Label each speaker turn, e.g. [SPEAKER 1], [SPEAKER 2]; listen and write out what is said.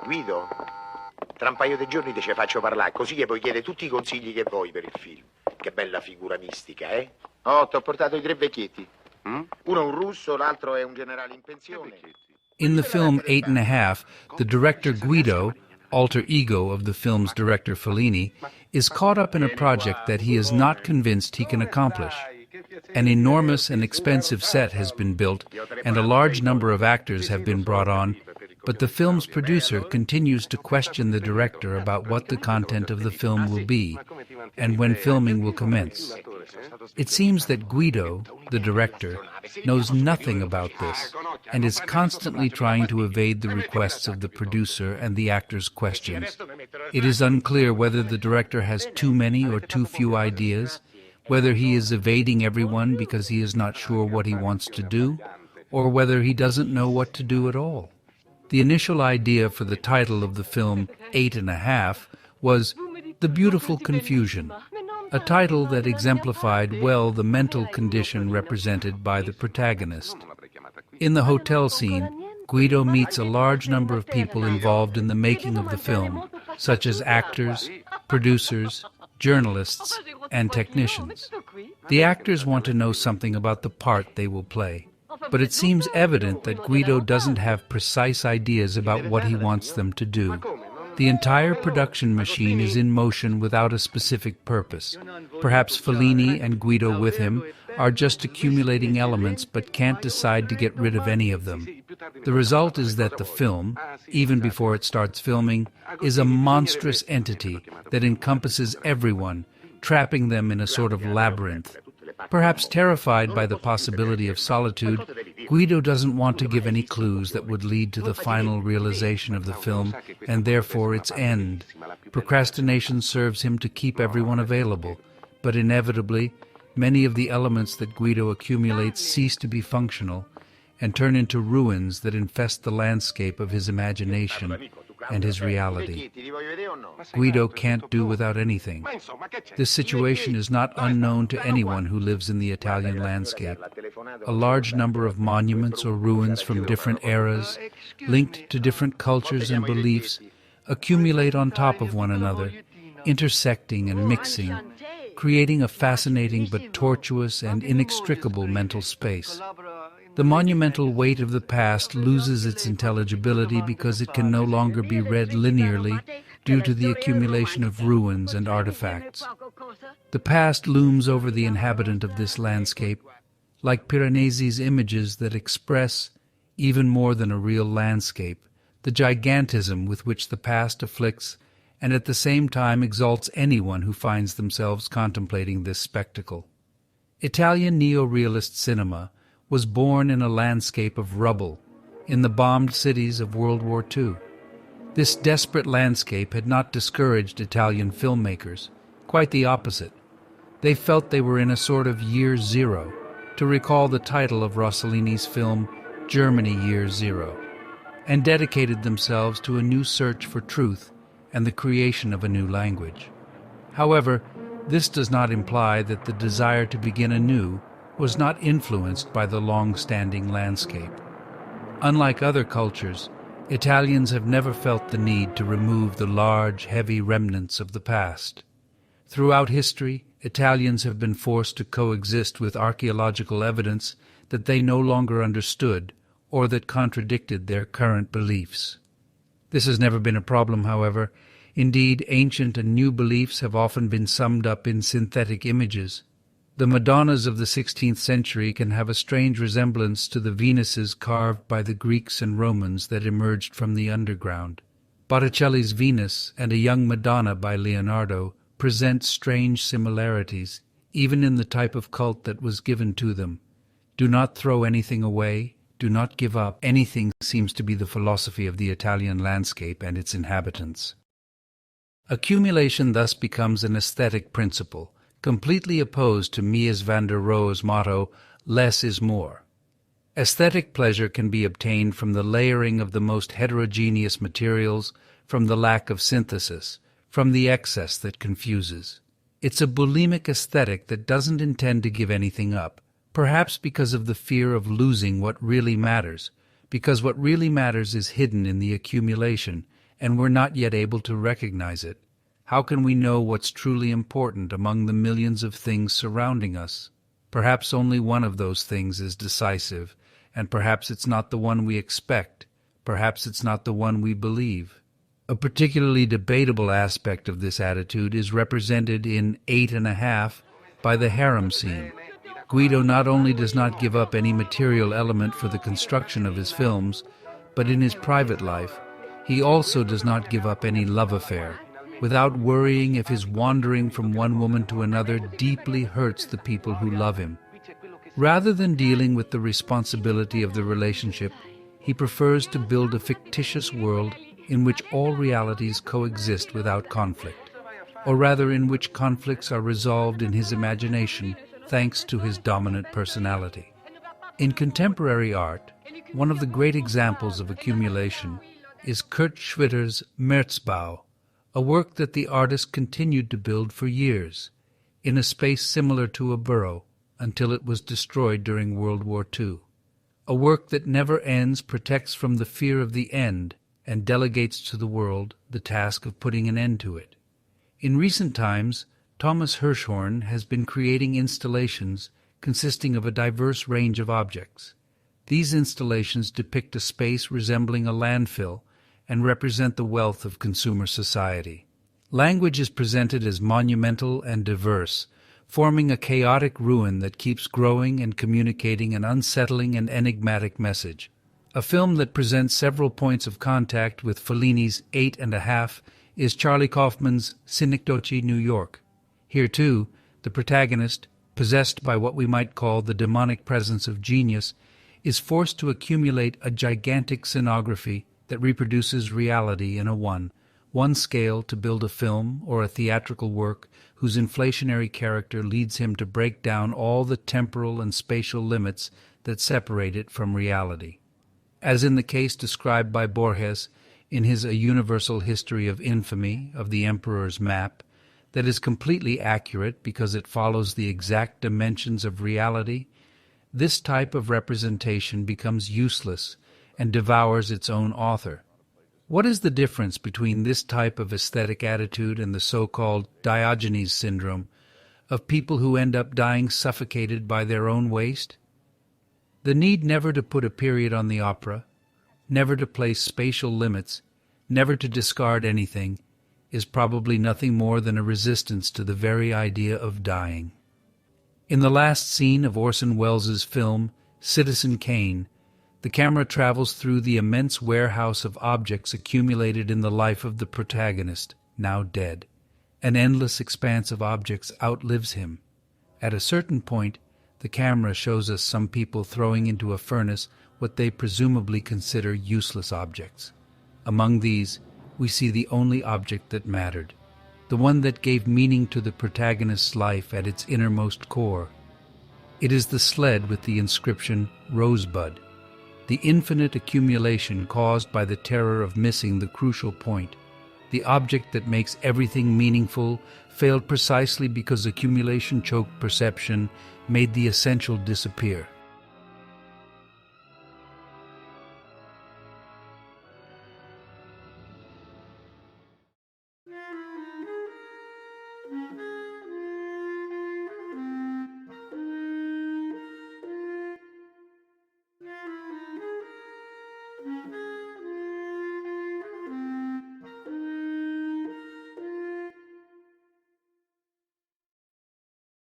[SPEAKER 1] Guido, tra un paio di giorni te ci faccio parlare, così gli puoi chiedere tutti i consigli che vuoi per il film. Che bella figura mistica, eh? Oh, ti ho portato i 3 vecchietti. Uno è un russo, l'altro è un generale in pensione.
[SPEAKER 2] In the film 8½, the director Guido, alter ego of the film's director Fellini, is caught up in a project that he is not convinced he can accomplish. An enormous and expensive set has been built, and a large number of actors have been brought on, but the film's producer continues to question the director about what the content of the film will be, and when filming will commence. It seems that Guido, the director, knows nothing about this, and is constantly trying to evade the requests of the producer and the actors' questions. It is unclear whether the director has too many or too few ideas, whether he is evading everyone because he is not sure what he wants to do, or whether he doesn't know what to do at all. The initial idea for the title of the film, 8½, was The Beautiful Confusion, a title that exemplified well the mental condition represented by the protagonist. In the hotel scene, Guido meets a large number of people involved in the making of the film, such as actors, producers, journalists, and technicians. The actors want to know something about the part they will play, but it seems evident that Guido doesn't have precise ideas about what he wants them to do. The entire production machine is in motion without a specific purpose. Perhaps Fellini and Guido with him are just accumulating elements but can't decide to get rid of any of them. The result is that the film, even before it starts filming, is a monstrous entity that encompasses everyone, trapping them in a sort of labyrinth. Perhaps terrified by the possibility of solitude, Guido doesn't want to give any clues that would lead to the final realization of the film and therefore its end. Procrastination serves him to keep everyone available, but inevitably, many of the elements that Guido accumulates cease to be functional and turn into ruins that infest the landscape of his imagination and his reality. Guido can't do without anything. This situation is not unknown to anyone who lives in the Italian landscape. A large number of monuments or ruins from different eras, linked to different cultures and beliefs, accumulate on top of one another, intersecting and mixing, creating a fascinating but tortuous and inextricable mental space. The monumental weight of the past loses its intelligibility because it can no longer be read linearly due to the accumulation of ruins and artifacts. The past looms over the inhabitant of this landscape, like Piranesi's images that express, even more than a real landscape, the gigantism with which the past afflicts and at the same time exalts anyone who finds themselves contemplating this spectacle. Italian neo-realist cinema was born in a landscape of rubble, in the bombed cities of World War II. This desperate landscape had not discouraged Italian filmmakers, quite the opposite. They felt they were in a sort of year zero, to recall the title of Rossellini's film, Germany Year Zero, and dedicated themselves to a new search for truth and the creation of a new language. However, this does not imply that the desire to begin anew was not influenced by the long-standing landscape. Unlike other cultures, Italians have never felt the need to remove the large, heavy remnants of the past. Throughout history, Italians have been forced to coexist with archaeological evidence that they no longer understood or that contradicted their current beliefs. This has never been a problem, however. Indeed, ancient and new beliefs have often been summed up in synthetic images. The Madonnas of the 16th century can have a strange resemblance to the Venuses carved by the Greeks and Romans that emerged from the underground. Botticelli's Venus and a young Madonna by Leonardo present strange similarities, even in the type of cult that was given to them. Do not throw anything away, do not give up. Anything seems to be the philosophy of the Italian landscape and its inhabitants. Accumulation thus becomes an aesthetic principle, completely opposed to Mies van der Rohe's motto, less is more. Aesthetic pleasure can be obtained from the layering of the most heterogeneous materials, from the lack of synthesis, from the excess that confuses. It's a bulimic aesthetic that doesn't intend to give anything up, perhaps because of the fear of losing what really matters, because what really matters is hidden in the accumulation, and we're not yet able to recognize it, how can we know what's truly important among the millions of things surrounding us? Perhaps only one of those things is decisive, and perhaps it's not the one we expect. Perhaps it's not the one we believe. A particularly debatable aspect of this attitude is represented in 8½ by the harem scene. Guido not only does not give up any material element for the construction of his films, but in his private life, he also does not give up any love affair, without worrying if his wandering from one woman to another deeply hurts the people who love him. Rather than dealing with the responsibility of the relationship, he prefers to build a fictitious world in which all realities coexist without conflict, or rather in which conflicts are resolved in his imagination thanks to his dominant personality. In contemporary art, one of the great examples of accumulation is Kurt Schwitter's Märzbau, a work that the artist continued to build for years, in a space similar to a burrow, until it was destroyed during World War II. A work that never ends protects from the fear of the end and delegates to the world the task of putting an end to it. In recent times, Thomas Hirschhorn has been creating installations consisting of a diverse range of objects. These installations depict a space resembling a landfill and represent the wealth of consumer society. Language is presented as monumental and diverse, forming a chaotic ruin that keeps growing and communicating an unsettling and enigmatic message. A film that presents several points of contact with Fellini's 8½ is Charlie Kaufman's Synecdoche, New York. Here, too, the protagonist, possessed by what we might call the demonic presence of genius, is forced to accumulate a gigantic scenography that reproduces reality in a one scale to build a film or a theatrical work whose inflationary character leads him to break down all the temporal and spatial limits that separate it from reality. As in the case described by Borges in his A Universal History of Infamy of the Emperor's Map, that is completely accurate because it follows the exact dimensions of reality, this type of representation becomes useless and devours its own author. What is the difference between this type of aesthetic attitude and the so-called Diogenes syndrome of people who end up dying suffocated by their own waste? The need never to put a period on the opera, never to place spatial limits, never to discard anything, is probably nothing more than a resistance to the very idea of dying. In the last scene of Orson Welles' film, Citizen Kane, the camera travels through the immense warehouse of objects accumulated in the life of the protagonist, now dead. An endless expanse of objects outlives him. At a certain point, the camera shows us some people throwing into a furnace what they presumably consider useless objects. Among these, we see the only object that mattered, the one that gave meaning to the protagonist's life at its innermost core. It is the sled with the inscription Rosebud, the infinite accumulation caused by the terror of missing the crucial point. The object that makes everything meaningful failed precisely because accumulation choked perception, made the essential disappear.